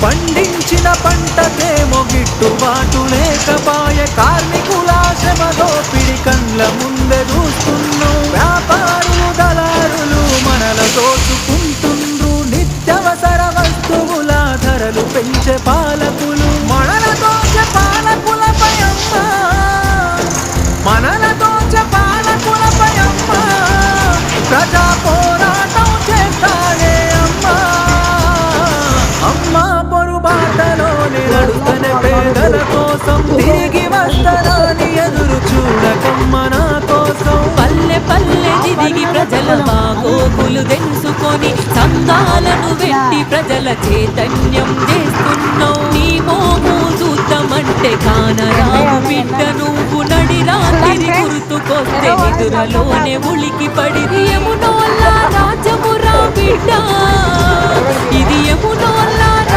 పండించిన పంటకేమో గిట్టుబాటు లేకపాయే కార్మికుల శ్రమ దోపిడి కండ్ల ముందే చూస్తున్నాం వ్యాపారులు దళారులు మనల దోచుకుంటుండ్రు నిత్యవసర వస్తువుల ధరలు పెంచే పాలకులు మనల దోచే పాలకులపై అమ్మా మనల దోచే పాలకులపై అమ్మా ప్రజా పోరాటం చేస్తారే అమ్మా అమ్మా పొరుబాటలోనే నడుస్తనే పేదల కోసం తిరిగి వస్తారని ఎదురు చూడకమ్మ నా కోసం పల్లె పల్లె తిరిగి ప్రజల బాగోగులు తెలుసుకొని సంఘాలను వెట్టి ప్రజల చైతన్యం చేస్తున్నావు నీ మోము చూద్దామంటే కానరావు బిడ్డ నువ్వు నడి రాత్రి గుర్తుకొస్తే నిదురలోనే ఉలికి పడి యమునోళ్ళ రాజమురా బిడ్డ ఇది యమున